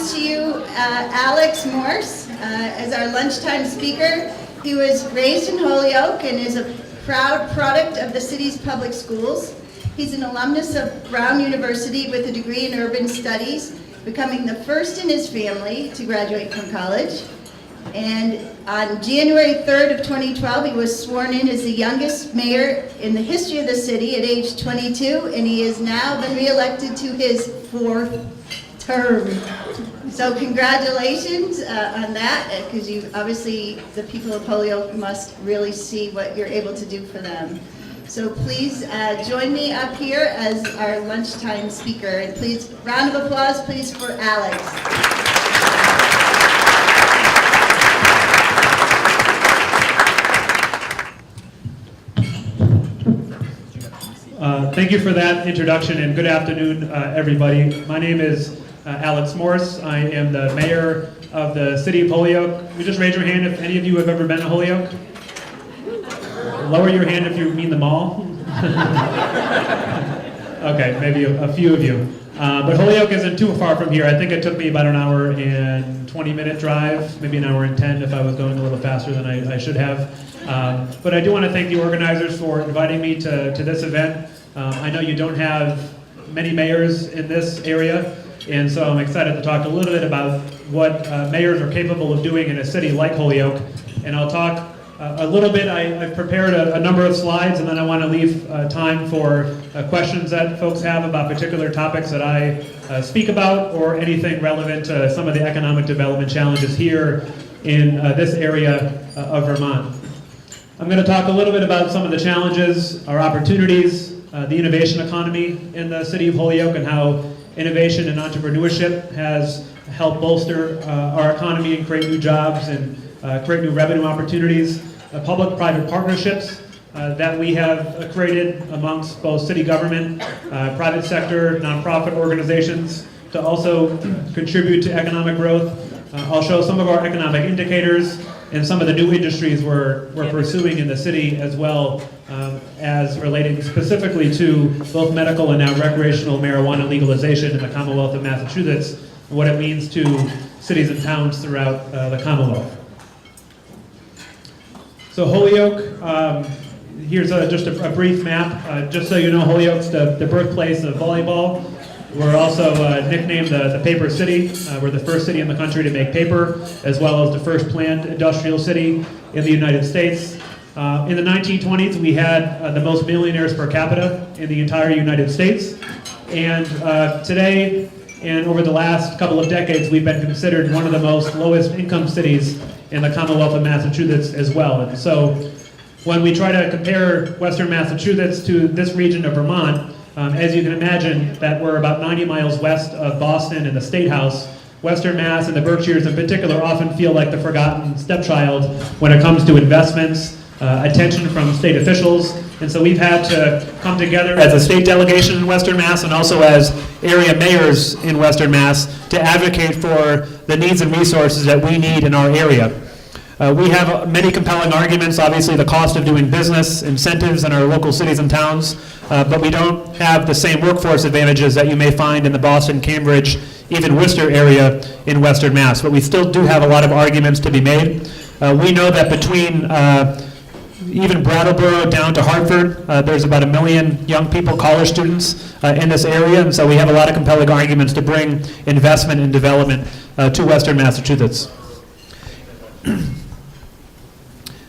introduce to you Alex Morse as our lunchtime speaker. He was raised in Holyoke and is a proud product of the city's public schools. He's an alumnus of Brown University with a degree in urban studies, becoming the first in his family to graduate from college. And on January 3rd of 2012, he was sworn in as the youngest mayor in the history of the city at age 22, and he has now been reelected to his 4th term. So congratulations on that, because you obviously, the people of Holyoke must really see what you're able to do for them. So please join me up here as our lunchtime speaker, and please, round of applause please for Alex. Thank you for that introduction, and good afternoon, everybody. My name is Alex Morse. I am the mayor of the city of Holyoke. Will you just raise your hand if any of you have ever been to Holyoke? Lower your hand if you mean the mall. Okay, maybe a few of you. But Holyoke isn't too far from here. I think it took me about an hour and 20-minute drive, maybe an hour and 10 if I was going a little faster than I should have. But I do want to thank the organizers for inviting me to this event. I know you don't have many mayors in this area, and so I'm excited to talk a little bit about what mayors are capable of doing in a city like Holyoke. And I'll talk a little bit. I've prepared a number of slides, and then I want to leave time for questions that folks have about particular topics that I speak about, or anything relevant to some of the economic development challenges here in this area of Vermont. I'm going to talk a little bit about some of the challenges, our opportunities, the innovation economy in the city of Holyoke, and how innovation and entrepreneurship has helped bolster our economy and create new jobs and create new revenue opportunities, public-private partnerships that we have created amongst both city government, private sector, nonprofit organizations to also contribute to economic growth. I'll show some of our economic indicators and some of the new industries we're pursuing in the city, as well as relating specifically to both medical and now recreational marijuana legalization in the Commonwealth of Massachusetts, and what it means to cities and towns throughout the Commonwealth. So Holyoke, here's just a brief map. Just so you know, Holyoke's the birthplace of volleyball. We're also nicknamed the Paper City. We're the first city in the country to make paper, as well as the first planned industrial city in the United States. In the 1920s, we had the most millionaires per capita in the entire United States. And today, and over the last couple of decades, we've been considered one of the most lowest income cities in the Commonwealth of Massachusetts as well. And so when we try to compare Western Massachusetts to this region of Vermont, as you can imagine, that we're about 90 miles west of Boston and the State House. Western Mass and the Berkshires in particular often feel like the forgotten stepchild when it comes to investments, attention from state officials. And so we've had to come together as a state delegation in Western Mass and also as area mayors in Western Mass to advocate for the needs and resources that we need in our area. We have many compelling arguments, obviously the cost of doing business, incentives in our local cities and towns, but we don't have the same workforce advantages that you may find in the Boston, Cambridge, even Worcester area in Western Mass. But we still do have a lot of arguments to be made. We know that between even Brattleboro down to Hartford, there's about 1 million young people, college students in this area, and so we have a lot of compelling arguments to bring investment and development to Western Massachusetts.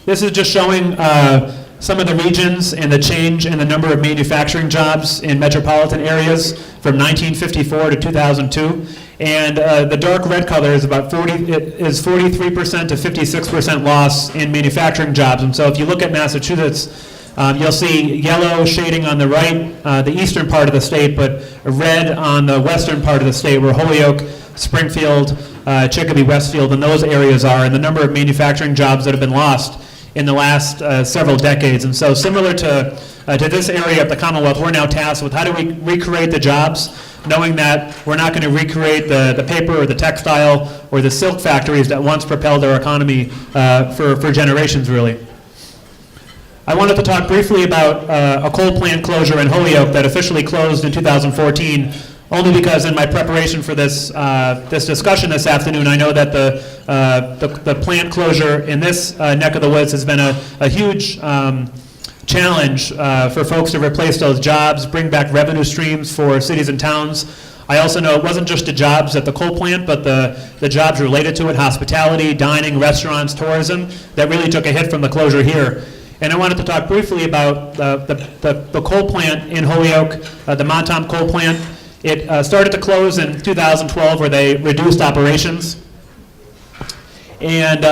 This is just showing some of the regions and the change in the number of manufacturing jobs in metropolitan areas from 1954 to 2002. And the dark red color is about 43% to 56% loss in manufacturing jobs. And so if you look at Massachusetts, you'll see yellow shading on the right, the eastern part of the state, but red on the western part of the state where Holyoke, Springfield, Chicopee, Westfield, and those areas are, and the number of manufacturing jobs that have been lost in the last several decades. And so similar to this area of the Commonwealth, we're now tasked with how do we recreate the jobs, knowing that we're not going to recreate the paper or the textile or the silk factories that once propelled our economy for generations, really. I wanted to talk briefly about a coal plant closure in Holyoke that officially closed in 2014, only because in my preparation for this this discussion this afternoon, I know that the plant closure in this neck of the woods has been a huge challenge for folks to replace those jobs, bring back revenue streams for cities and towns. I also know it wasn't just the jobs at the coal plant, but the jobs related to it, hospitality, dining, restaurants, tourism, that really took a hit from the closure here. And I wanted to talk briefly about the coal plant in Holyoke, the Mountain coal plant. It started to close in 2012 where they reduced operations. And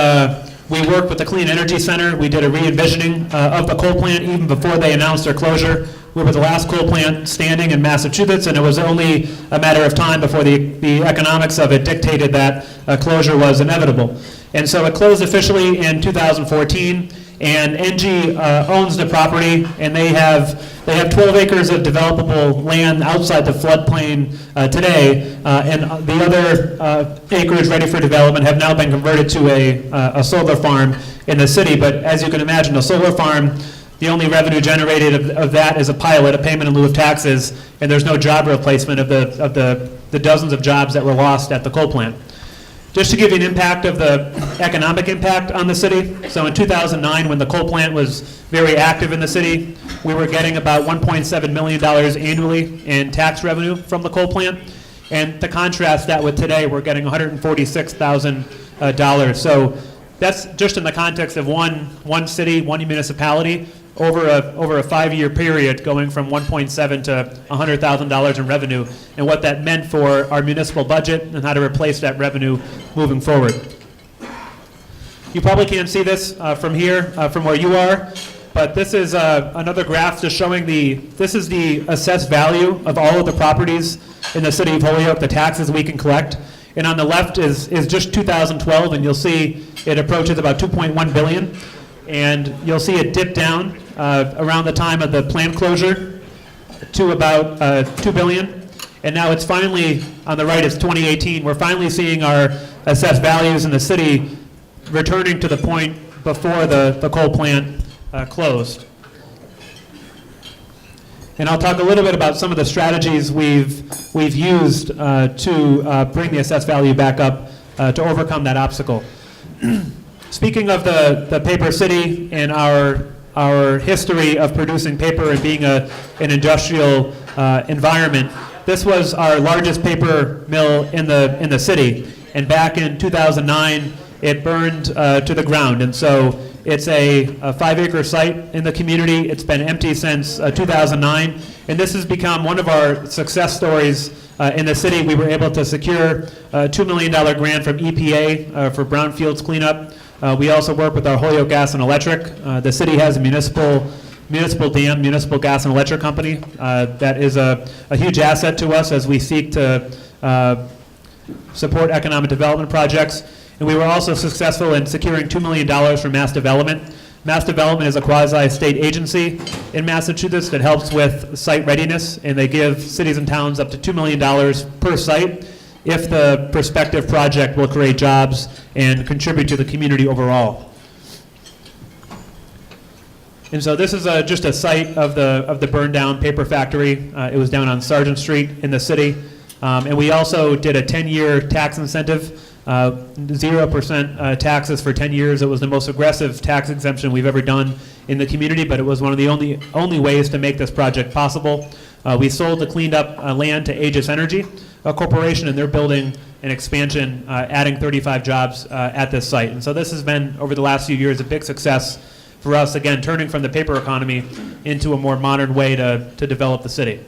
we worked with the Clean Energy Center. We did a re-envisioning of the coal plant even before they announced their closure. We were the last coal plant standing in Massachusetts, and it was only a matter of time before the economics of it dictated that closure was inevitable. And so it closed officially in 2014. And NG owns the property, and they have 12 acres of developable land outside the floodplain today, and the other acreage ready for development have now been converted to a solar farm in the city. But as you can imagine, a solar farm, the only revenue generated of that is a pilot, a payment in lieu of taxes, and there's no job replacement of the dozens of jobs that were lost at the coal plant. Just to give you an impact of the economic impact on the city, so in 2009, when the coal plant was very active in the city, we were getting about $1.7 million annually in tax revenue from the coal plant. And to contrast that with today, we're getting $146,000. So that's just in the context of one city, one municipality, over a 5-year period, going from 1.7 to $100,000 in revenue, and what that meant for our municipal budget and how to replace that revenue moving forward. You probably can't see this from here, from where you are, but this is another graph just showing this is the assessed value of all of the properties in the city of Holyoke, the taxes we can collect. And on the left is just 2012, and you'll see it approaches about $2.1 billion. And you'll see it dip down around the time of the plant closure to about $2 billion. And now it's finally, on the right is 2018, we're finally seeing our assessed values in the city returning to the point before the coal plant closed. And I'll talk a little bit about some of the strategies we've used to bring the assessed value back up to overcome that obstacle. Speaking of the paper city and our history of producing paper and being an industrial environment, this was our largest paper mill in the city. And back in 2009, it burned to the ground. And so it's a 5-acre site in the community. It's been empty since 2009. And this has become one of our success stories in the city. We were able to secure a $2 million grant from EPA for brownfields cleanup. We also work with our Holyoke Gas and Electric. The city has a municipal dam, municipal gas and electric company. That is a huge asset to us as we seek to support economic development projects. And we were also successful in securing $2 million from Mass Development. Mass Development is a quasi-state agency in Massachusetts that helps with site readiness, and they give cities and towns up to $2 million per site if the prospective project will create jobs and contribute to the community overall. And so this is just a site of the burned down paper factory. It was down on Sargent Street in the city. And we also did a 10-year tax incentive, 0% taxes for 10 years. It was the most aggressive tax exemption we've ever done in the community, but it was one of the only ways to make this project possible. We sold the cleaned up land to Aegis Energy, a corporation, and they're building an expansion, adding 35 jobs at this site. And so this has been, over the last few years, a big success for us, again, turning from the paper economy into a more modern way to develop the city.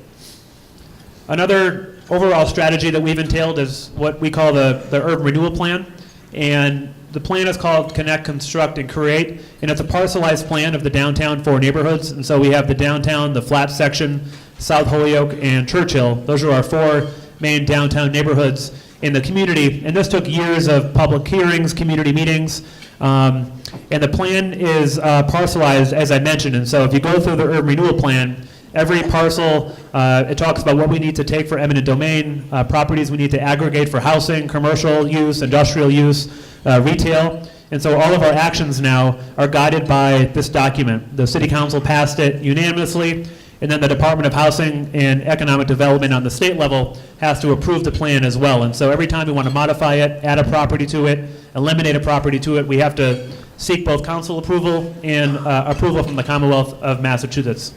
Another overall strategy that we've entailed is what we call the Urban Renewal Plan. And the plan is called Connect, Construct, and Create. And it's a parcelized plan of the downtown 4 neighborhoods. And so we have the downtown, the flat section, South Holyoke, and Churchill. Those are our 4 main downtown neighborhoods in the community. And this took years of public hearings, community meetings. And the plan is parcelized, as I mentioned. And so if you go through the Urban Renewal Plan, every parcel, it talks about what we need to take for eminent domain, properties we need to aggregate for housing, commercial use, industrial use, retail. And so all of our actions now are guided by this document. The City Council passed it unanimously, And then the Department of Housing and Economic Development on the state level has to approve the plan as well. And so every time we want to modify it, add a property to it, eliminate a property to it, we have to seek both council approval and approval from the Commonwealth of Massachusetts.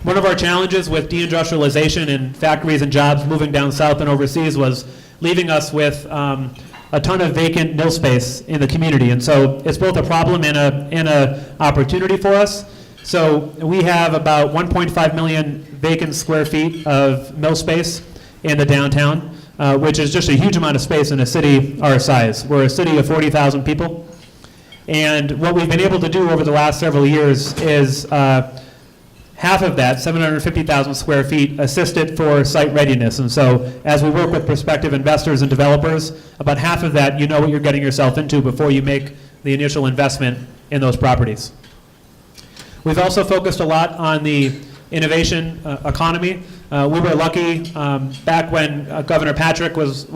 One of our challenges with deindustrialization and factories and jobs moving down south and overseas was leaving us with a ton of vacant mill space in the community. And so it's both a problem and a opportunity for us. So we have about 1.5 million vacant square feet of mill space in the downtown, which is just a huge amount of space in a city our size. We're a city of 40,000 people. And what we've been able to do over the last several years is half of that, 750,000 square feet, assisted for site readiness. And so as we work with prospective investors and developers, about half of that, you know what you're getting yourself into before you make the initial investment in those properties. We've also focused a lot on the innovation economy. We were lucky back when Governor Patrick was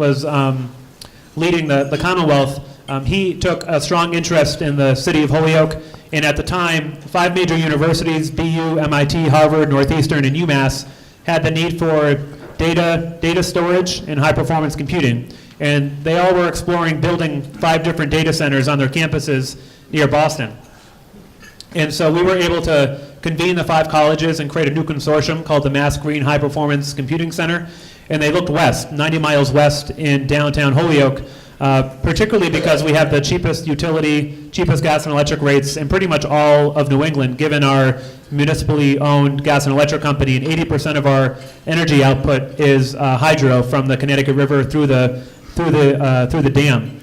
leading the Commonwealth. He took a strong interest in the city of Holyoke, and at the time, 5 major universities, BU, MIT, Harvard, Northeastern, and UMass, had the need for data storage and high-performance computing. And they all were exploring building 5 different data centers on their campuses near Boston. And so we were able to convene the 5 colleges and create a new consortium called the Mass Green High Performance Computing Center. And they looked west, 90 miles west in downtown Holyoke, particularly because we have the cheapest utility, cheapest gas and electric rates in pretty much all of New England, given our municipally owned gas and electric company, and 80% of our energy output is hydro from the Connecticut River through the dam.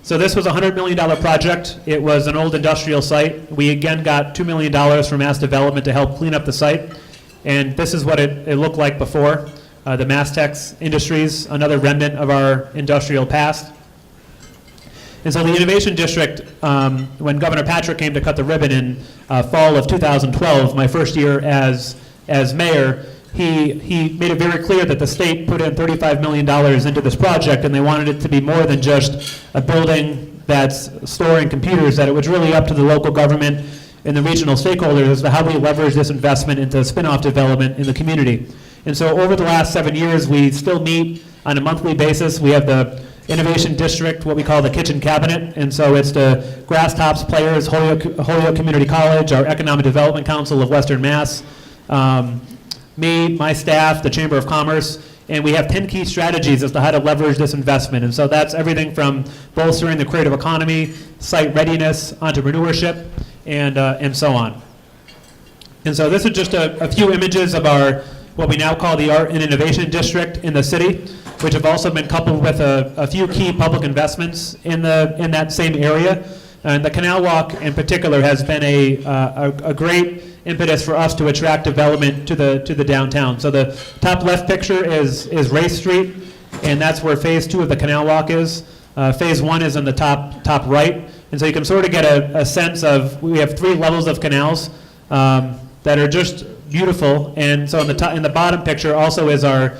So this was a $100 million project. It was an old industrial site. We again got $2 million from Mass Development to help clean up the site. And this is what it looked like before. The Masstex Industries, another remnant of our industrial past. And so the Innovation District, when Governor Patrick came to cut the ribbon in fall of 2012, my first year as mayor, he made it very clear that the state put in $35 million into this project, and they wanted it to be more than just a building that's storing computers, that it was really up to the local government and the regional stakeholders as to how we leverage this investment into spin-off development in the community. And so over the last 7 years, we still meet on a monthly basis. We have the Innovation District, what we call the kitchen cabinet, and so it's the grass tops players, Holyoke Community College, our Economic Development Council of Western Mass, me, my staff, the Chamber of Commerce, and we have 10 key strategies as to how to leverage this investment. And so that's everything from bolstering the creative economy, site readiness, entrepreneurship, and so on. And so this is just a few images of our, what we now call the Art and Innovation District in the city, which have also been coupled with a few key public investments in that same area. And the Canal Walk in particular has been a great impetus for us to attract development to the downtown. So the top left picture is Race Street, and that's where phase 2 of the Canal Walk is. Phase 1 is in the top right. And so you can sort of get a sense of, we have 3 levels of canals that are just beautiful. And so in the bottom picture also is our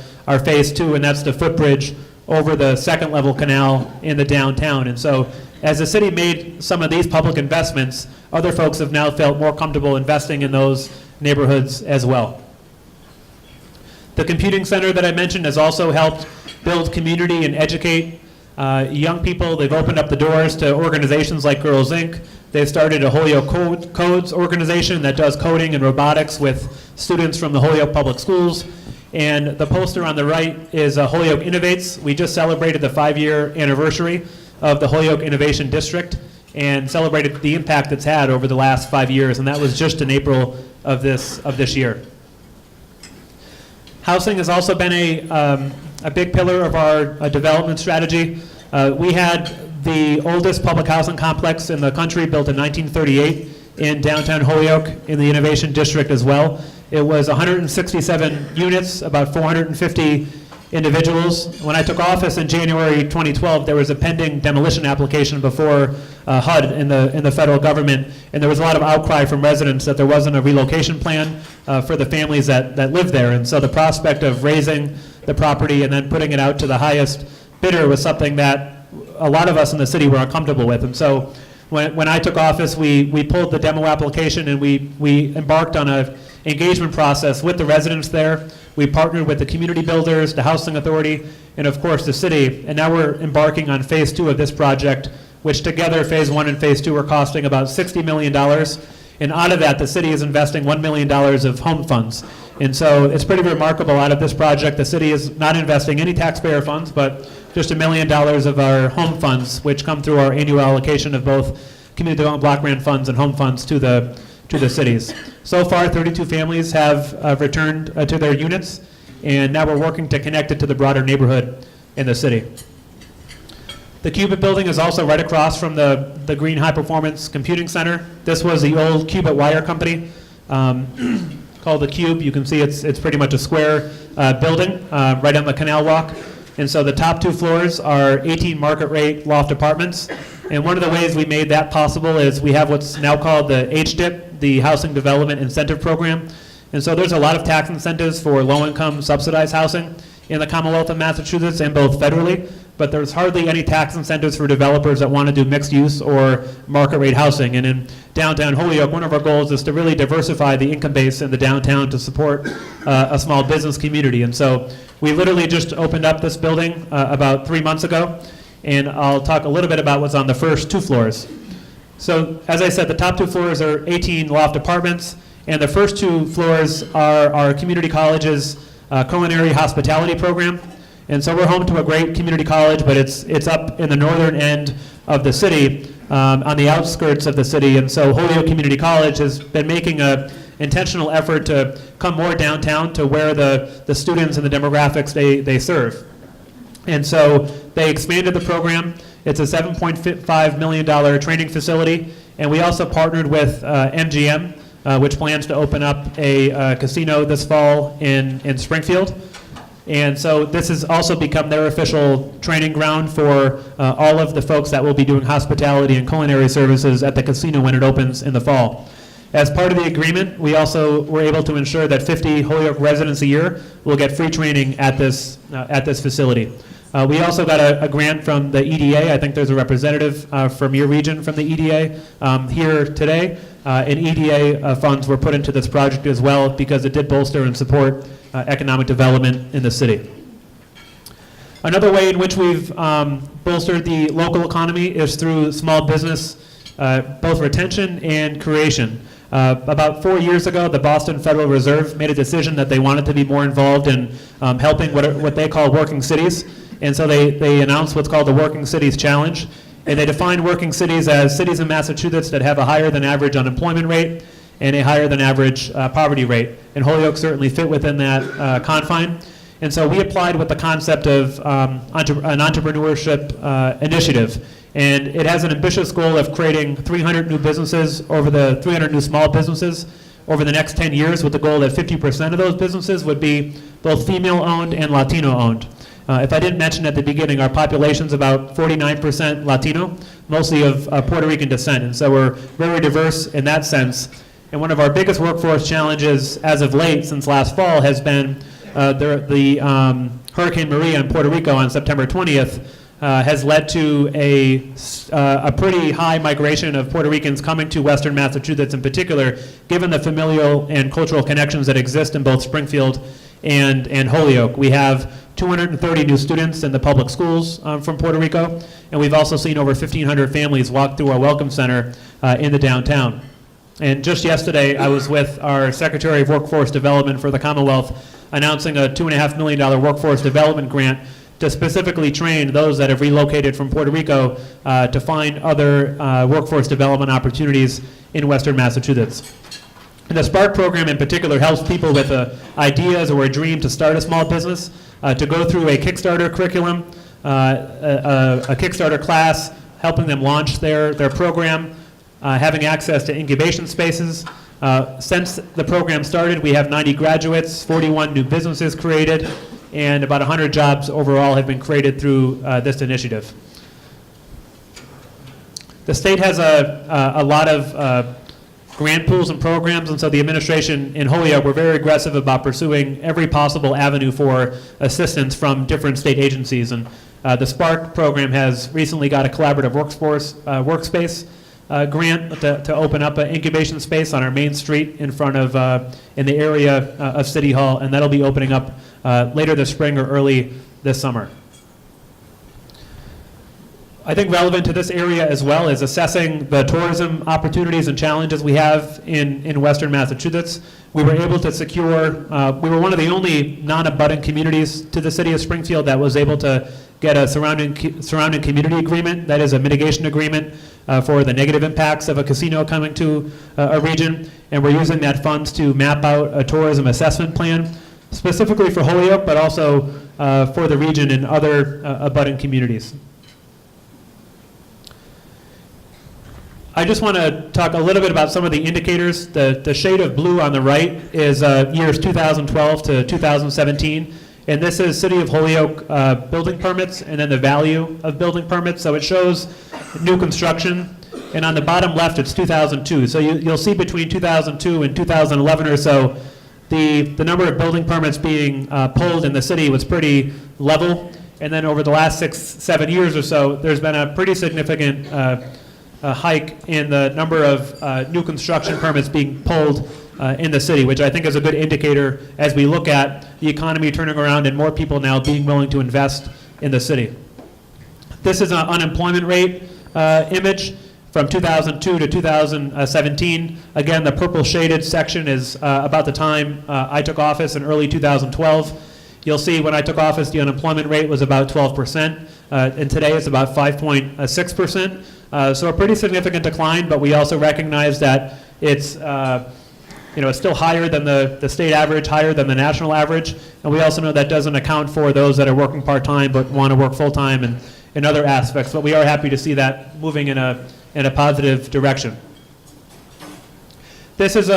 phase 2, and that's the footbridge over the second level canal in the downtown. And so as the city made some of these public investments, other folks have now felt more comfortable investing in those neighborhoods as well. The computing center that I mentioned has also helped build community and educate young people. They've opened up the doors to organizations like Girls Inc. They've started a Holyoke Codes organization that does coding and robotics with students from the Holyoke Public Schools. And the poster on the right is Holyoke Innovates. We just celebrated the 5-year anniversary of the Holyoke Innovation District and celebrated the impact it's had over the last 5 years, and that was just in April of this year. Housing has also been a big pillar of our development strategy. We had the oldest public housing complex in the country, built in 1938 in downtown Holyoke in the Innovation District as well. It was 167 units, about 450 individuals. When I took office in January 2012, there was a pending demolition application before HUD in the federal government, and there was a lot of outcry from residents that there wasn't a relocation plan for the families that live there. And so the prospect of raising the property and then putting it out to the highest bidder was something that a lot of us in the city were uncomfortable with. And so when I took office, we pulled the demo application, and we embarked on a engagement process with the residents there. We partnered with the community builders, the housing authority, and of course the city. And now we're embarking on phase 2 of this project, which together, phase 1 and phase 2 are costing about $60 million. And out of that, the city is investing $1 million of home funds. And so it's pretty remarkable. Out of this project, the city is not investing any taxpayer funds, but just $1 million of our home funds, which come through our annual allocation of both community development block grant funds and home funds to the cities. So far, 32 families have returned to their units, and now we're working to connect it to the broader neighborhood in the city. The Cubit Building is also right across from the Green High Performance Computing Center. This was the old Cubit Wire Company called the Cube. You can see it's pretty much a square building right on the Canal Walk. And so the top 2 floors are 18 market rate loft apartments. And one of the ways we made that possible is we have what's now called the HDIP, the Housing Development Incentive Program. And so there's a lot of tax incentives for low-income subsidized housing in the Commonwealth of Massachusetts and both federally, but there's hardly any tax incentives for developers that want to do mixed use or market rate housing. And in downtown Holyoke, one of our goals is to really diversify the income base in the downtown to support a small business community. And so we literally just opened up this building about 3 months ago, and I'll talk a little bit about what's on the first 2 floors. So as I said, the top 2 floors are 18 loft apartments, and the first 2 floors are our community college's Culinary hospitality program. And so we're home to a great community college, but it's up in the northern end of the city, on the outskirts of the city. And so Holyoke Community College has been making an intentional effort to come more downtown to where the students and the demographics they serve. And so they expanded the program. It's a $7.5 million training facility. And we also partnered with MGM, which plans to open up a casino this fall in Springfield. And so this has also become their official training ground for all of the folks that will be doing hospitality and culinary services at the casino when it opens in the fall. As part of the agreement, we also were able to ensure that 50 Holyoke residents a year will get free training at this facility. We also got a grant from the EDA. I think there's a representative from your region from the EDA here today. And EDA funds were put into this project as well because it did bolster and support economic development in the city. Another way in which we've bolstered the local economy is through small business, both retention and creation. About 4 years ago, the Boston Federal Reserve made a decision that they wanted to be more involved in helping what they call working cities. And so they announced what's called the Working Cities Challenge. And they defined working cities as cities in Massachusetts that have a higher than average unemployment rate and a higher than average poverty rate. And Holyoke certainly fit within that confine. And so we applied with the concept of an entrepreneurship initiative. And it has an ambitious goal of creating 300 new businesses 300 new small businesses over the next 10 years, with the goal that 50% of those businesses would be both female-owned and Latino-owned. If I didn't mention at the beginning, our population's about 49% Latino, mostly of Puerto Rican descent. And so we're very diverse in that sense. And one of our biggest workforce challenges as of late, since last fall, has been the Hurricane Maria in Puerto Rico on September 20th has led to a pretty high migration of Puerto Ricans coming to Western Massachusetts in particular, given the familial and cultural connections that exist in both Springfield and Holyoke. We have 230 new students in the public schools from Puerto Rico, and we've also seen over 1,500 families walk through our Welcome Center in the downtown. And just yesterday, I was with our Secretary of Workforce Development for the Commonwealth announcing a $2.5 million workforce development grant to specifically train those that have relocated from Puerto Rico to find other workforce development opportunities in Western Massachusetts. And the Spark program in particular helps people with ideas or a dream to start a small business to go through a Kickstarter curriculum, a Kickstarter class, helping them launch their program, having access to incubation spaces. Since the program started, we have 90 graduates, 41 new businesses created, and about 100 jobs overall have been created through this initiative. The state has a lot of grant pools and programs, and so the administration in Holyoke, we're very aggressive about pursuing every possible avenue for assistance from different state agencies. And the Spark program has recently got a collaborative workspace grant to open up an incubation space on our main street in front of, in the area of City Hall, and that'll be opening up later this spring or early this summer. I think relevant to this area as well is assessing the tourism opportunities and challenges we have in Western Massachusetts. We were able to secure, we were one of the only non-abutting communities to the city of Springfield that was able to get a surrounding community agreement, that is a mitigation agreement for the negative impacts of a casino coming to a region, and we're using that funds to map out a tourism assessment plan, specifically for Holyoke, but also for the region and other abutting communities. I just want to talk a little bit about some of the indicators. The shade of blue on the right is years 2012 to 2017, and this is City of Holyoke building permits and then the value of building permits. So it shows new construction, and on the bottom left it's 2002. So you'll see between 2002 and 2011 or so, the number of building permits being pulled in the city was pretty level, and then over the last 6-7 years or so, there's been a pretty significant a hike in the number of new construction permits being pulled in the city, which I think is a good indicator as we look at the economy turning around and more people now being willing to invest in the city. This is an unemployment rate image from 2002 to 2017. Again, the purple shaded section is about the time I took office in early 2012. You'll see when I took office, the unemployment rate was about 12%, and today it's about 5.6%. So a pretty significant decline, but we also recognize that it's, it's still higher than the state average, higher than the national average, and we also know that doesn't account for those that are working part-time but want to work full-time and in other aspects, but we are happy to see that moving in a positive direction. This is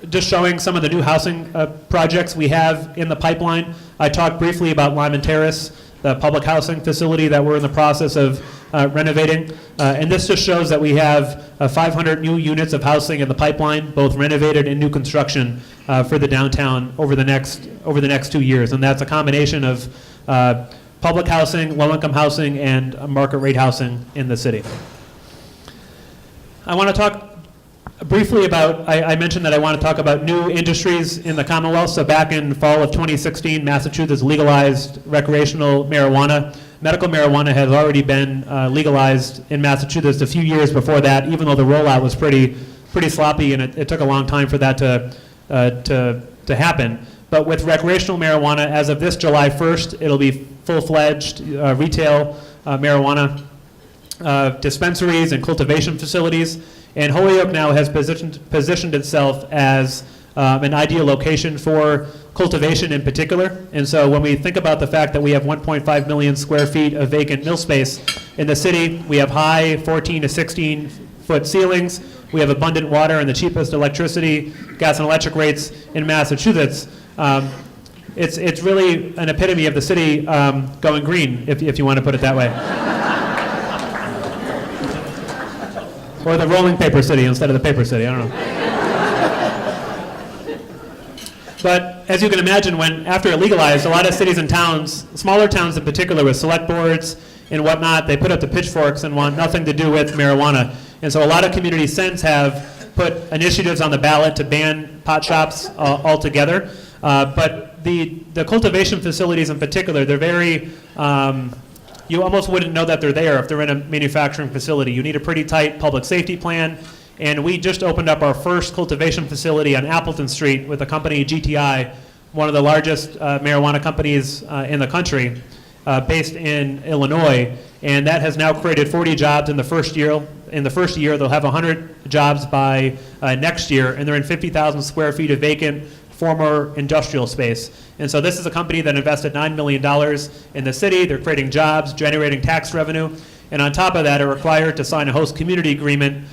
just showing some of the new housing projects we have in the pipeline. I talked briefly about Lyman Terrace, the public housing facility that we're in the process of renovating. And this just shows that we have 500 new units of housing in the pipeline, both renovated and new construction for the downtown over the next 2 years. And that's a combination of public housing, low-income housing, and market rate housing in the city. I want to talk briefly about, I mentioned that I want to talk about new industries in the Commonwealth. So back in fall of 2016, Massachusetts legalized recreational marijuana. Medical marijuana has already been legalized in Massachusetts a few years before that, even though the rollout was pretty sloppy, and it took a long time for that to happen. But with recreational marijuana, as of this July 1st, it'll be full-fledged retail marijuana dispensaries and cultivation facilities. And Holyoke now has positioned itself as an ideal location for cultivation in particular. And so when we think about the fact that we have 1.5 million square feet of vacant mill space in the city, we have high 14 to 16 foot ceilings, we have abundant water and the cheapest electricity, gas and electric rates in Massachusetts. It's really an epitome of the city going green, if you want to put it that way. Or the rolling paper city instead of the paper city, I don't know. But as you can imagine, after it legalized, a lot of cities and towns, smaller towns in particular with select boards and whatnot, they put up the pitchforks and want nothing to do with marijuana. And so a lot of communities since have put initiatives on the ballot to ban pot shops altogether. But the cultivation facilities in particular, they're very, you almost wouldn't know that they're there if they're in a manufacturing facility. You need a pretty tight public safety plan, and we just opened up our first cultivation facility on Appleton Street with the company GTI, one of the largest marijuana companies in the country, based in Illinois, and that has now created 40 jobs in the first year. In the first year, they'll have 100 jobs by next year, and they're in 50,000 square feet of vacant former industrial space. And so this is a company that invested $9 million in the city. They're creating jobs, generating tax revenue, and on top of that, are required to sign a host community agreement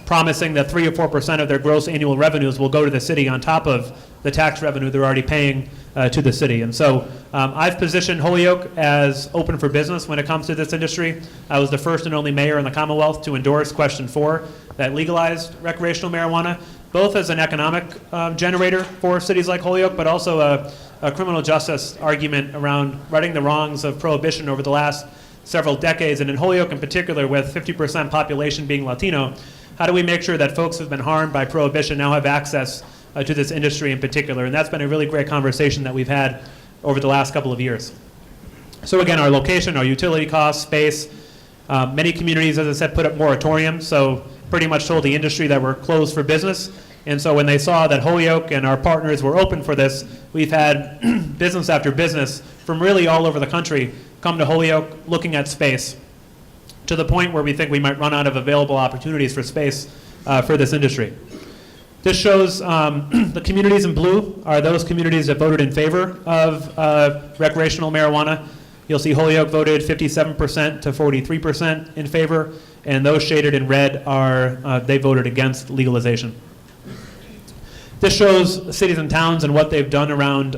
promising that 3 or 4% of their gross annual revenues will go to the city on top of the tax revenue they're already paying to the city. And so I've positioned Holyoke as open for business when it comes to this industry. I was the first and only mayor in the Commonwealth to endorse Question 4 that legalized recreational marijuana, both as an economic generator for cities like Holyoke, but also a criminal justice argument around righting the wrongs of prohibition over the last several decades, and in Holyoke in particular, with 50% population being Latino, how do we make sure that folks who've been harmed by prohibition now have access to this industry in particular? And that's been a really great conversation that we've had over the last couple of years. So again, our location, our utility costs, space, many communities, as I said, put up moratoriums, so pretty much told the industry that we're closed for business. And so when they saw that Holyoke and our partners were open for this, we've had business after business from really all over the country come to Holyoke looking at space, to the point where we think we might run out of available opportunities for space for this industry. This shows the communities in blue are those communities that voted in favor of recreational marijuana. You'll see Holyoke voted 57% to 43% in favor, and those shaded in red are, they voted against legalization. This shows cities and towns and what they've done around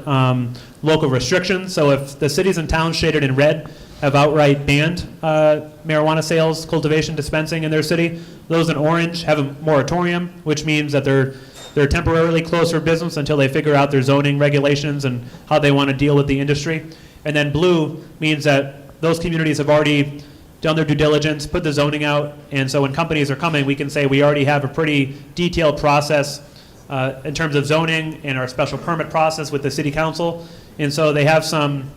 local restrictions. So if the cities and towns shaded in red have outright banned marijuana sales, cultivation, dispensing in their city, those in orange have a moratorium, which means that they're temporarily closed for business until they figure out their zoning regulations and how they want to deal with the industry. And then blue means that those communities have already done their due diligence, put the zoning out, and so when companies are coming, we can say we already have a pretty detailed process in terms of zoning and our special permit process with the city council. And so they have some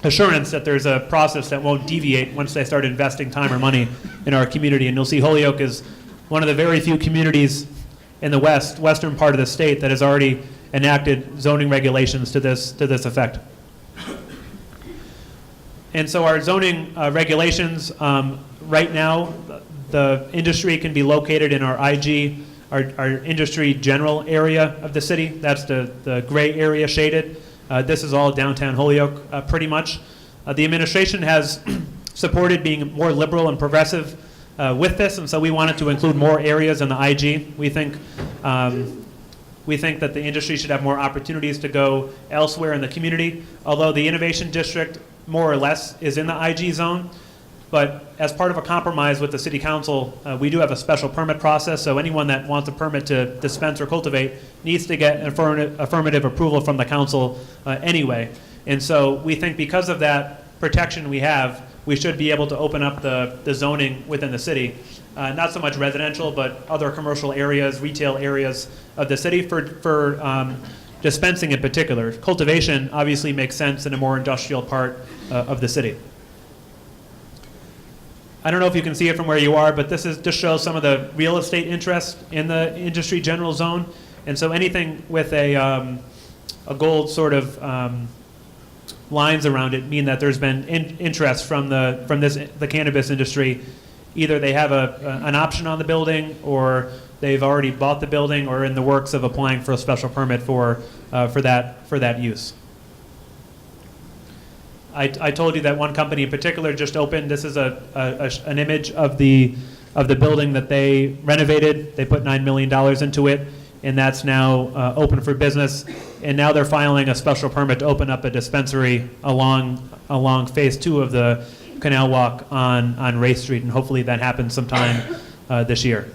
assurance that there's a process that won't deviate once they start investing time or money in our community. And you'll see Holyoke is one of the very few communities in the western part of the state that has already enacted zoning regulations to this effect. And so our zoning regulations, right now, the industry can be located in our IG, our industry general area of the city. That's the gray area shaded. This is all downtown Holyoke, pretty much. The administration has supported being more liberal and progressive with this, and so we wanted to include more areas in the IG. We think that the industry should have more opportunities to go elsewhere in the community, although the Innovation District more or less is in the IG zone. But as part of a compromise with the city council, we do have a special permit process, so anyone that wants a permit to dispense or cultivate needs to get an affirmative approval from the council anyway. And so we think because of that protection we have, we should be able to open up the zoning within the city. Not so much residential, but other commercial areas, retail areas of the city for dispensing in particular. Cultivation obviously makes sense in a more industrial part of the city. I don't know if you can see it from where you are, but this just shows some of the real estate interest in the industry general zone. And so anything with a gold sort of lines around it mean that there's been interest from the cannabis industry. Either they have an option on the building, or they've already bought the building, or in the works of applying for a special permit for that use. I told you that one company in particular just opened. This is an image of the building that they renovated. They put $9 million into it, and that's now open for business. And now they're filing a special permit to open up a dispensary along phase 2 of the Canal Walk on Race Street, and hopefully that happens sometime this year.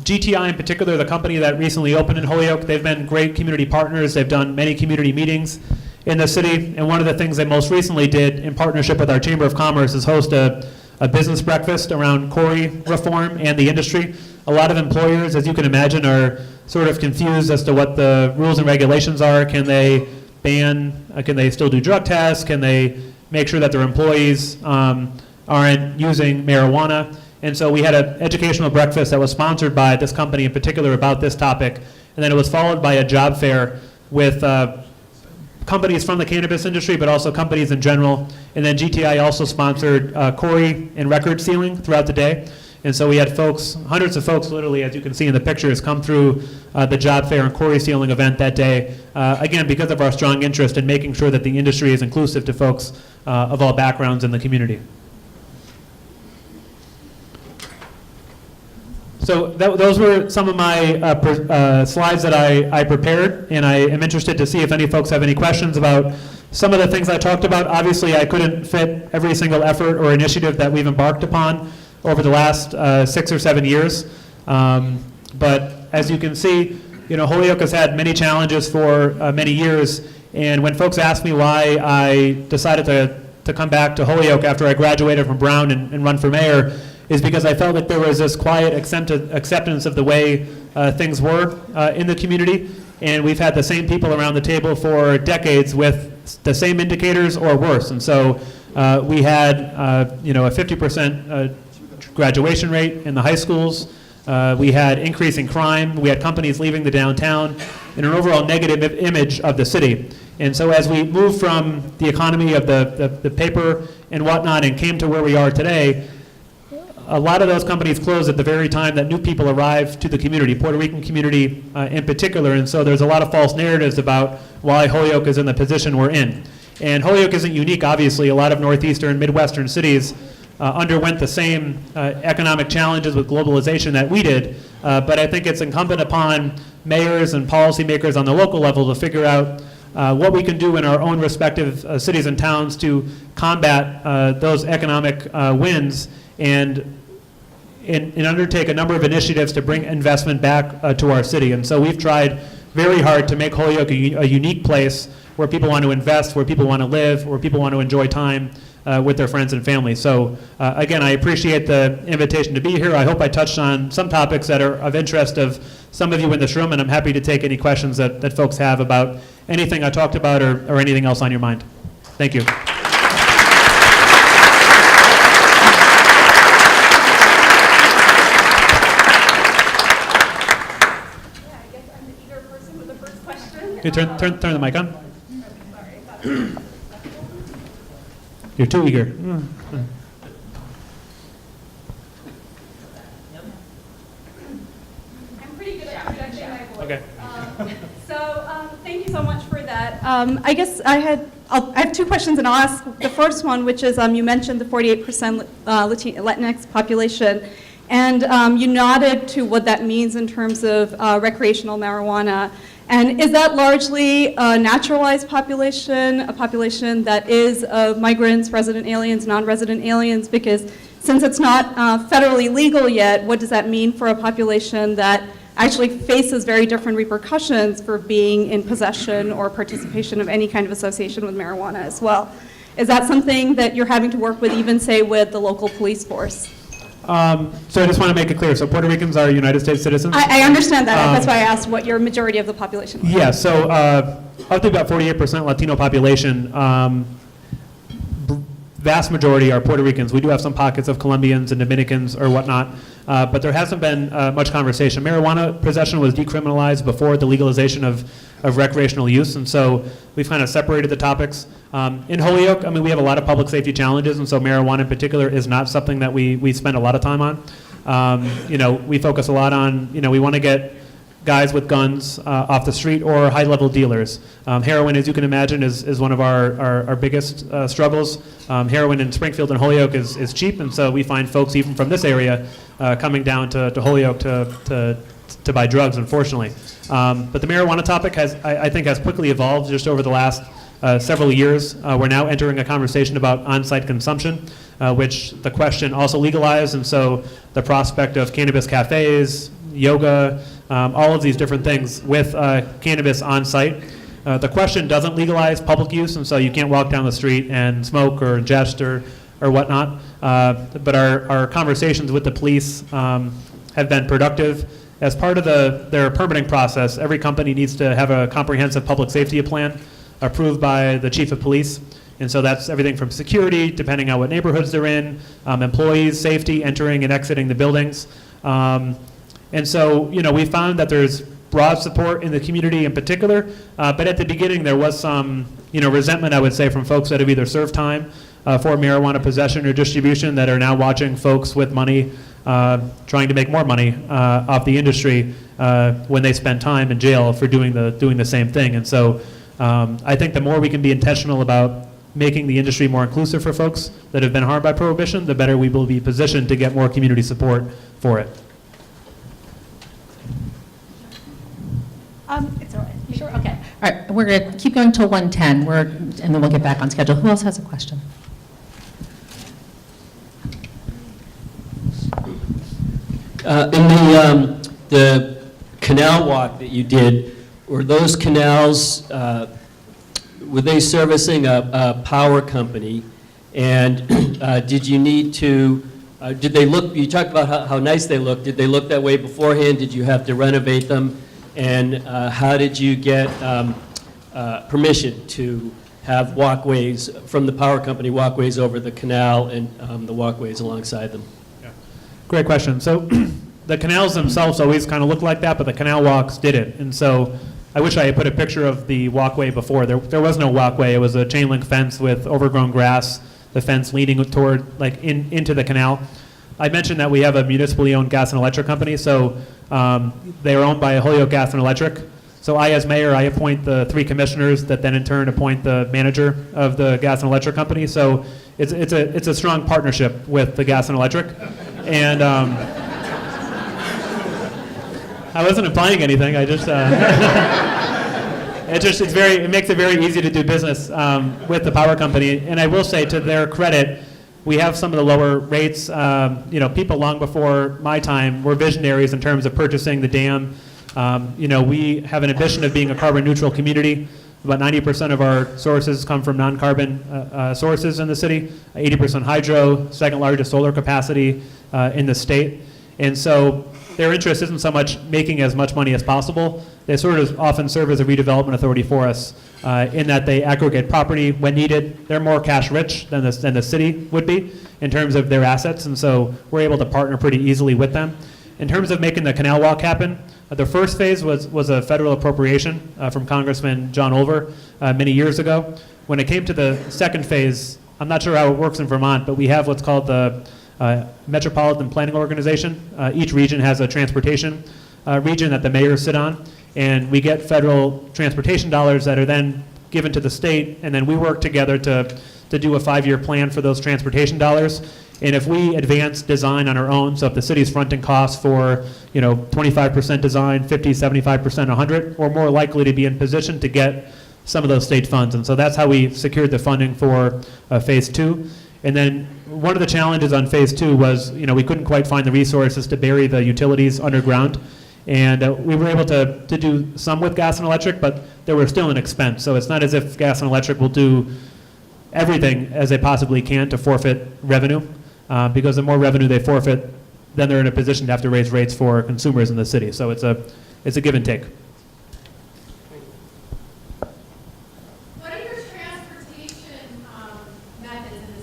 GTI in particular, the company that recently opened in Holyoke, they've been great community partners. They've done many community meetings in the city, and one of the things they most recently did in partnership with our Chamber of Commerce is host a business breakfast around CORI reform and the industry. A lot of employers, as you can imagine, are sort of confused as to what the rules and regulations are. Can they can they still do drug tests? Can they make sure that their employees aren't using marijuana? And so we had an educational breakfast that was sponsored by this company in particular about this topic, and then it was followed by a job fair with companies from the cannabis industry, but also companies in general. And then GTI also sponsored CORI and record sealing throughout the day. And so we had folks, hundreds of folks literally, as you can see in the pictures, come through the job fair and CORI sealing event that day, again, because of our strong interest in making sure that the industry is inclusive to folks of all backgrounds in the community. So those were some of my slides that I prepared, and I am interested to see if any folks have any questions about some of the things I talked about. Obviously, I couldn't fit every single effort or initiative that we've embarked upon over the last 6 or 7 years. But as you can see, Holyoke has had many challenges for many years, And when folks ask me why I decided to come back to Holyoke after I graduated from Brown and run for mayor, is because I felt like there was this quiet acceptance of the way things were in the community. And we've had the same people around the table for decades with the same indicators or worse. And so we had a 50% graduation rate in the high schools. We had increasing crime. We had companies leaving the downtown, and an overall negative image of the city. And so as we moved from the economy of the paper and whatnot and came to where we are today, a lot of those companies closed at the very time that new people arrived to the community, Puerto Rican community in particular. And so there's a lot of false narratives about why Holyoke is in the position we're in. And Holyoke isn't unique, obviously. A lot of northeastern, midwestern cities underwent the same economic challenges with globalization that we did. But I think it's incumbent upon mayors and policymakers on the local level to figure out what we can do in our own respective cities and towns to combat those economic wins and undertake a number of initiatives to bring investment back to our city. And so we've tried very hard to make Holyoke a unique place where people want to invest, where people want to live, where people want to enjoy time with their friends and family. So again, I appreciate the invitation to be here. I hope I touched on some topics that are of interest of some of you in this room, and I'm happy to take any questions that folks have about anything I talked about or anything else on your mind. Thank you. You turn the mic on. You're too eager. I'm pretty good at projecting my voice. Okay. Thank you so much for that. I guess I have two questions, and I'll ask the first one, which is you mentioned the 48% Latinx population, and you nodded to what that means in terms of recreational marijuana. And is that largely a naturalized population, a population that is of migrants, resident aliens, non-resident aliens? Because since it's not federally legal yet, what does that mean for a population that actually faces very different repercussions for being in possession or participation of any kind of association with marijuana as well? Is that something that you're having to work with, even say with the local police force? So I just want to make it clear. So Puerto Ricans are United States citizens? I understand that. That's why I asked what your majority of the population was. Yeah, so up to about 48% Latino population, vast majority are Puerto Ricans. We do have some pockets of Colombians and Dominicans or whatnot, but there hasn't been much conversation. Marijuana possession was decriminalized before the legalization of recreational use, and so we've kind of separated the topics. In Holyoke, I mean, we have a lot of public safety challenges, and so marijuana in particular is not something that we spend a lot of time on. We focus a lot on, we want to get guys with guns off the street or high-level dealers. Heroin, as you can imagine, is one of our biggest struggles. Heroin in Springfield and Holyoke is cheap, and so we find folks even from this area coming down to Holyoke to buy drugs, unfortunately. But the marijuana topic I think has quickly evolved just over the last several years. We're now entering a conversation about on-site consumption, which the question also legalized, and so the prospect of cannabis cafes, yoga, all of these different things with cannabis on site. The question doesn't legalize public use, and so you can't walk down the street and smoke or ingest or whatnot. But our conversations with the police have been productive. As part of their permitting process, every company needs to have a comprehensive public safety plan approved by the chief of police. And so that's everything from security, depending on what neighborhoods they're in, employees, safety, entering and exiting the buildings. And so, we found that there's broad support in the community in particular, but at the beginning there was some, resentment, I would say, from folks that have either served time for marijuana possession or distribution that are now watching folks with money trying to make more money off the industry when they spend time in jail for doing the same thing. And so I think the more we can be intentional about making the industry more inclusive for folks that have been harmed by prohibition, the better we will be positioned to get more community support for it. It's all right. You sure? Okay. All right. We're going to keep going till 1:10. And then we'll get back on schedule. Who else has a question? In the canal walk that you did, were those canals were they servicing a power company? And did you need to, did they look, you talked about how nice they looked. Did they look that way beforehand? Did you have to renovate them? And how did you get permission to have walkways from the power company, walkways over the canal and the walkways alongside them? Great question. So the canals themselves always kind of looked like that, but the canal walks didn't. And so I wish I had put a picture of the walkway before. There was no walkway. It was a chain link fence with overgrown grass, the fence leading toward, like, into the canal. I mentioned that we have a municipally owned gas and electric company, so they are owned by Holyoke Gas and Electric. So I, as mayor, I appoint the 3 commissioners that then in turn appoint the manager of the gas and electric company. So it's a strong partnership with the gas and electric. And I wasn't implying anything. I just it makes it very easy to do business with the power company. And I will say, to their credit, we have some of the lower rates. People long before my time were visionaries in terms of purchasing the dam. We have an ambition of being a carbon neutral community. About 90% of our sources come from non-carbon sources in the city, 80% hydro, second largest solar capacity in the state. And so their interest isn't so much making as much money as possible. They sort of often serve as a redevelopment authority for us in that they aggregate property when needed. They're more cash rich than the city would be in terms of their assets, and so we're able to partner pretty easily with them. In terms of making the canal walk happen, the first phase was a federal appropriation from Congressman John Olver many years ago. When it came to the second phase, I'm not sure how it works in Vermont, but we have what's called the metropolitan planning organization. Each region has a transportation region that the mayors sit on, and we get federal transportation dollars that are then given to the state, and then we work together to do a 5-year plan for those transportation dollars. And if we advance design on our own, so if the city's fronting costs for 25% design, 50, 75%, 100, we're more likely to be in position to get some of those state funds. And so that's how we secured the funding for phase 2. And then one of the challenges on phase 2 was, we couldn't quite find the resources to bury the utilities underground. And we were able to do some with gas and electric, but they were still an expense. So it's not as if gas and electric will do everything as they possibly can to forfeit revenue, because the more revenue they forfeit, then they're in a position to have to raise rates for consumers in the city. So it's a give and take. What are your transportation methods in the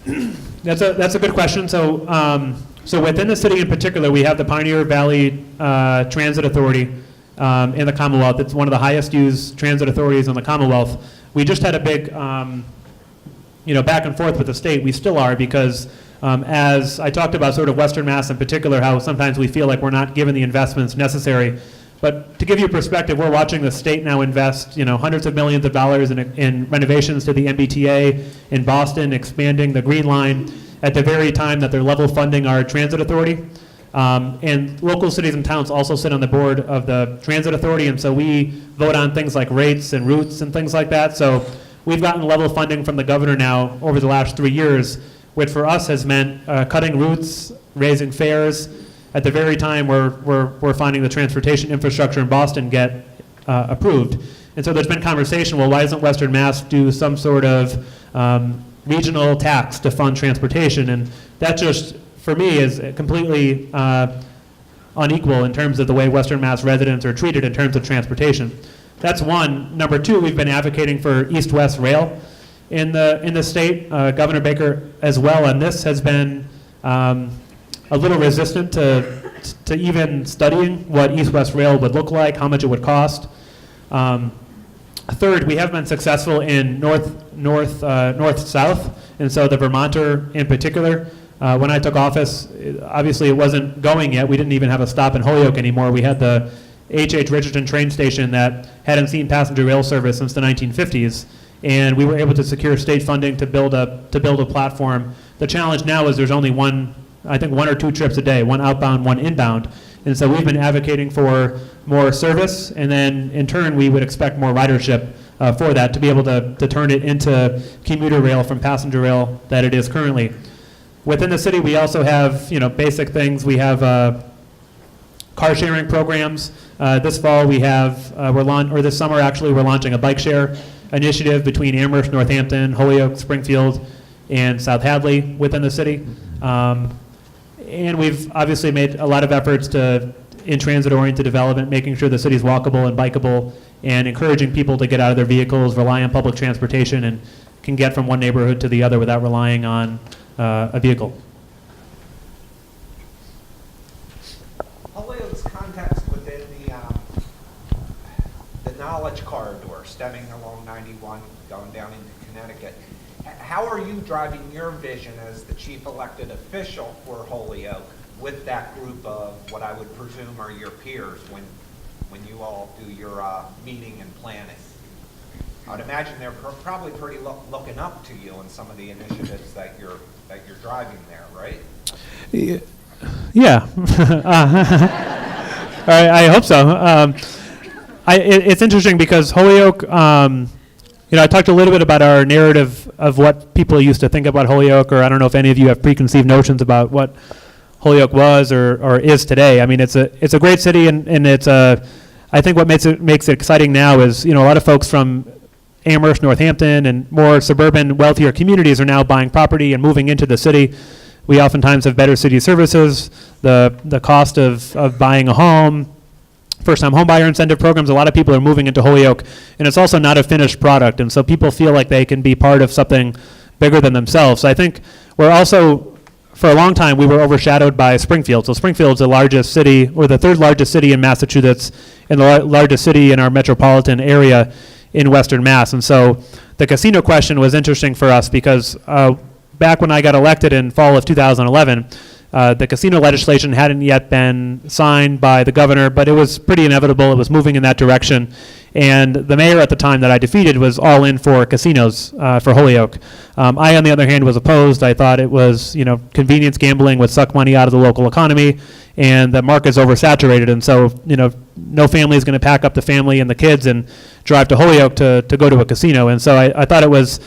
city? That's a good question. So within the city in particular, we have the Pioneer Valley Transit Authority in the Commonwealth. It's one of the highest used transit authorities in the Commonwealth. We just had a big back and forth with the state. We still are, because as I talked about sort of Western Mass in particular, how sometimes we feel like we're not given the investments necessary. But to give you perspective, we're watching the state now invest hundreds of millions of dollars in renovations to the MBTA in Boston, expanding the Green Line at the very time that they're level funding our transit authority. And local cities and towns also sit on the board of the transit authority, and so we vote on things like rates and routes and things like that. So we've gotten level funding from the governor now over the last 3 years, which for us has meant cutting routes, raising fares, at the very time we're finding the transportation infrastructure in Boston get approved. And so there's been conversation, well, why doesn't Western Mass do some sort of regional tax to fund transportation? And that just, for me, is completely unequal in terms of the way Western Mass residents are treated in terms of transportation. That's one. Number two, we've been advocating for east-west rail in the state. Governor Baker as well, and this has been a little resistant to even studying what east-west rail would look like, how much it would cost. Third, we have been successful in north-south, and so the Vermonter in particular. When I took office, obviously it wasn't going yet. We didn't even have a stop in Holyoke anymore. We had the H.H. Richardson train station that hadn't seen passenger rail service since the 1950s, and we were able to secure state funding to build a platform. The challenge now is there's only one or two trips a day, one outbound, one inbound. And so we've been advocating for more service, and then in turn we would expect more ridership for that to be able to turn it into commuter rail from passenger rail that it is currently. Within the city, we also have basic things. We have car sharing programs. This fall we have, this summer actually, we're launching a bike share initiative between Amherst, Northampton, Holyoke, Springfield, and South Hadley within the city. And we've obviously made a lot of efforts in transit-oriented development, making sure the city's walkable and bikeable, and encouraging people to get out of their vehicles, rely on public transportation, and can get from one neighborhood to the other without relying on a vehicle. Holyoke's context within the knowledge corridor stemming along 91 going down into Connecticut. How are you driving your vision as the chief elected official for Holyoke with that group of what I would presume are your peers when you all do your meeting and planning? I'd imagine they're probably pretty looking up to you in some of the initiatives that you're driving there, right? Yeah. I hope so. It's interesting because Holyoke, I talked a little bit about our narrative of what people used to think about Holyoke, or I don't know if any of you have preconceived notions about what Holyoke was or is today. I mean, it's a great city, and it's I think what makes it exciting now is, a lot of folks from Amherst, Northampton, and more suburban, wealthier communities are now buying property and moving into the city. We oftentimes have better city services, the cost of buying a home, first-time homebuyer incentive programs. A lot of people are moving into Holyoke, and it's also not a finished product, and so people feel like they can be part of something bigger than themselves. So I think we're also, for a long time, we were overshadowed by Springfield. So Springfield's the largest city, or the third largest city in Massachusetts, and the largest city in our metropolitan area in Western Mass. And so the casino question was interesting for us because back when I got elected in fall of 2011, the casino legislation hadn't yet been signed by the governor, but it was pretty inevitable. It was moving in that direction. And the mayor at the time that I defeated was all in for casinos for Holyoke. I, on the other hand, was opposed. I thought it was, convenience gambling would suck money out of the local economy, and the market's oversaturated. And so, no family is going to pack up the family and the kids and drive to Holyoke to go to a casino. And so I thought it was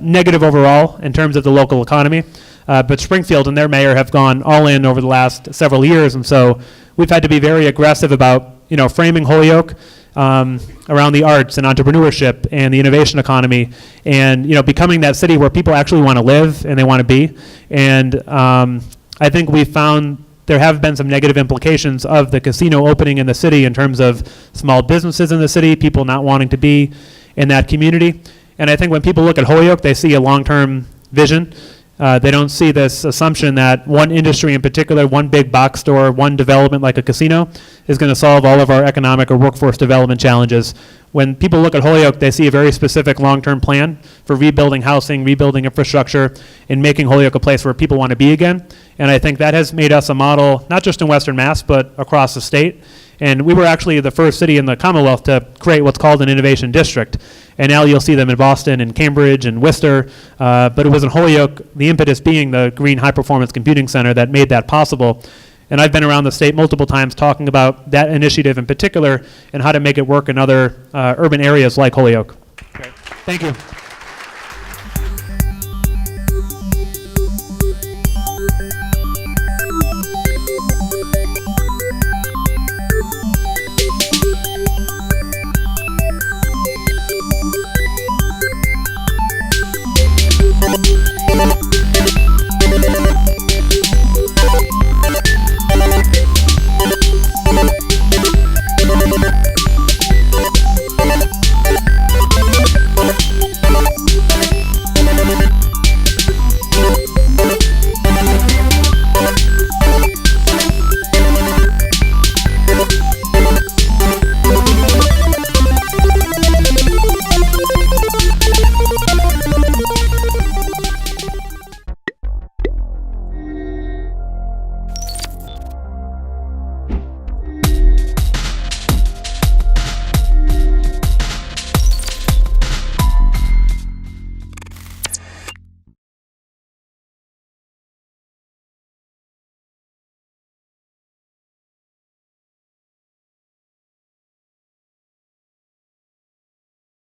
negative overall in terms of the local economy. But Springfield and their mayor have gone all in over the last several years, and so we've had to be very aggressive about, framing Holyoke around the arts and entrepreneurship and the innovation economy, and becoming that city where people actually want to live and they want to be. And I think we found there have been some negative implications of the casino opening in the city in terms of small businesses in the city, people not wanting to be in that community. And I think when people look at Holyoke, they see a long-term vision. They don't see this assumption that one industry in particular, one big box store, one development like a casino is going to solve all of our economic or workforce development challenges. When people look at Holyoke, they see a very specific long-term plan for rebuilding housing, rebuilding infrastructure, and making Holyoke a place where people want to be again. And I think that has made us a model, not just in Western Mass, but across the state. And we were actually the first city in the Commonwealth to create what's called an innovation district. And now you'll see them in Boston and Cambridge and Worcester. But it was in Holyoke, the impetus being the Green High Performance Computing Center, that made that possible. And I've been around the state multiple times talking about that initiative in particular and how to make it work in other urban areas like Holyoke. Great. Thank you.